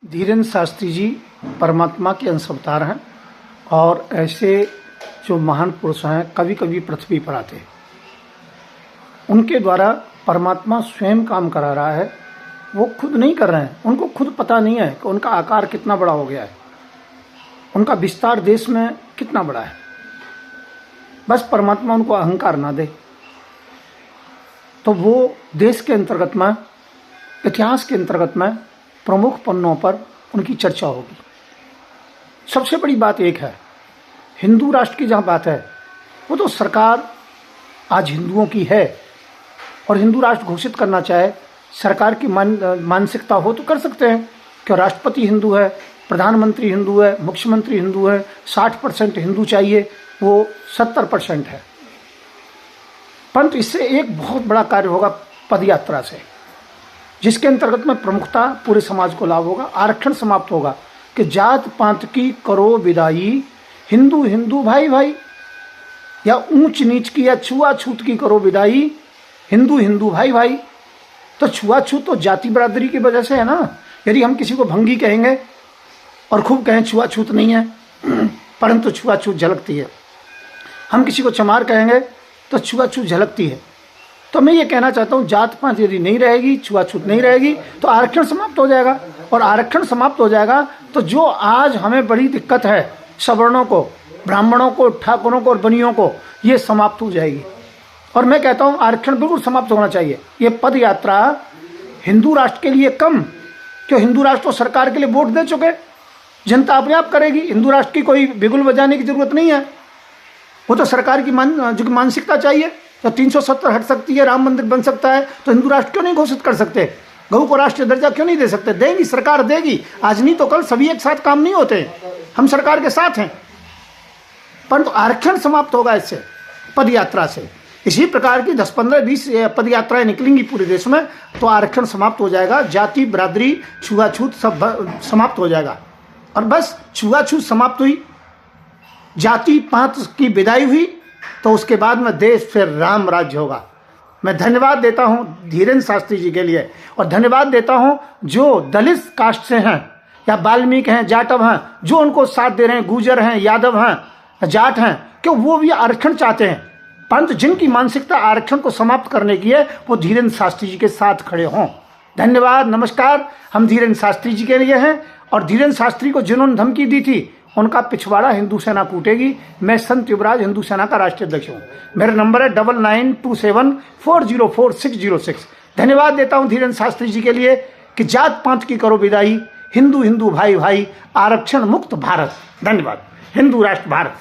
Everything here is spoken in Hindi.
धीरेन्द्र शास्त्री जी परमात्मा के अंश अवतार हैं और ऐसे जो महान पुरुष हैं कभी कभी पृथ्वी पर आते हैं। उनके द्वारा परमात्मा स्वयं काम करा रहा है, वो खुद नहीं कर रहे हैं। उनको खुद पता नहीं है कि उनका आकार कितना बड़ा हो गया है, उनका विस्तार देश में कितना बड़ा है। बस परमात्मा उनको अहंकार ना दे तो वो देश के अंतर्गत में, इतिहास के अंतर्गत में प्रमुख पन्नों पर उनकी चर्चा होगी। सबसे बड़ी बात एक है, हिंदू राष्ट्र की जहाँ बात है वो तो सरकार आज हिंदुओं की है और हिंदू राष्ट्र घोषित करना चाहे, सरकार की मानसिकता हो तो कर सकते हैं कि राष्ट्रपति हिंदू है, प्रधानमंत्री हिंदू है, मुख्यमंत्री हिंदू है, 60% हिंदू चाहिए, वो 70% है। परंतु इससे एक बहुत बड़ा कार्य होगा पद यात्रा से, जिसके अंतर्गत में प्रमुखता पूरे समाज को लाभ होगा। आरक्षण समाप्त होगा कि जात पात की करो विदाई, हिंदू हिंदू भाई भाई, या ऊंच नीच की या छुआछूत की करो विदाई, हिंदू हिंदू भाई भाई। तो छुआछूत तो जाति बरादरी की वजह से है ना। यदि हम किसी को भंगी कहेंगे और खूब कहें छुआछूत नहीं है, परंतु छुआछूत झलकती है। हम किसी को चमार कहेंगे तो छुआछूत झलकती है। तो मैं ये कहना चाहता हूँ, जात पात यदि नहीं रहेगी, छुआछूत नहीं रहेगी तो आरक्षण समाप्त हो जाएगा। और आरक्षण समाप्त हो जाएगा तो जो आज हमें बड़ी दिक्कत है, सवर्णों को, ब्राह्मणों को, ठाकुरों को और बनियों को, ये समाप्त हो जाएगी। और मैं कहता हूँ आरक्षण बिल्कुल समाप्त होना चाहिए। ये पद यात्रा हिंदू राष्ट्र के लिए कम, क्यों हिंदू राष्ट्र तो सरकार के लिए वोट दे चुके, जनता अपने आप करेगी। हिंदू राष्ट्र की कोई बिगुल बजाने की जरूरत नहीं है, वो तो सरकार की जो मानसिकता चाहिए। तो 370 हट सकती है, राम मंदिर बन सकता है, तो हिंदू राष्ट्र क्यों नहीं घोषित कर सकते? गऊ को राष्ट्रीय दर्जा क्यों नहीं दे सकते? देगी, सरकार देगी। आज नहीं तो कल सभी एक साथ काम नहीं होते, हम सरकार के साथ हैं। परंतु आरक्षण समाप्त होगा इससे, पद यात्रा से। इसी प्रकार की 10, 15, 20 पद यात्राएं निकलेंगी पूरे देश में, तो आरक्षण समाप्त हो जाएगा, जाति बरादरी छुआछूत सब समाप्त हो जाएगा। और बस छुआछूत समाप्त हुई, जाति पात की विदाई हुई, तो उसके बाद में देश फिर राम राज्य होगा। मैं धन्यवाद देता हूं धीरेन्द्र शास्त्री जी के लिए, और धन्यवाद देता हूं जो दलित कास्ट से हैं या वाल्मीकि हैं, जाटव हैं, जो उनको साथ दे रहे हैं, गुर्जर हैं, यादव हैं, जाट हैं, क्यों वो भी आरक्षण चाहते हैं। परंतु जिनकी मानसिकता आरक्षण को समाप्त करने की है, वो धीरेन्द्र शास्त्री जी के साथ खड़े हों। धन्यवाद, नमस्कार। हम धीरेन्द्र शास्त्री जी के लिए हैं, और धीरेन्द्र शास्त्री को जिन्होंने धमकी दी थी उनका पिछवाड़ा हिंदू सेना कूटेगी। मैं संत युवराज हिंदू सेना का राष्ट्रीय अध्यक्ष हूँ। मेरा नंबर है 9927404606। धन्यवाद देता हूँ धीरेन्द्र शास्त्री जी के लिए कि जात पात की करो विदाई, हिंदू हिंदू भाई भाई, आरक्षण मुक्त भारत। धन्यवाद। हिंदू राष्ट्र भारत।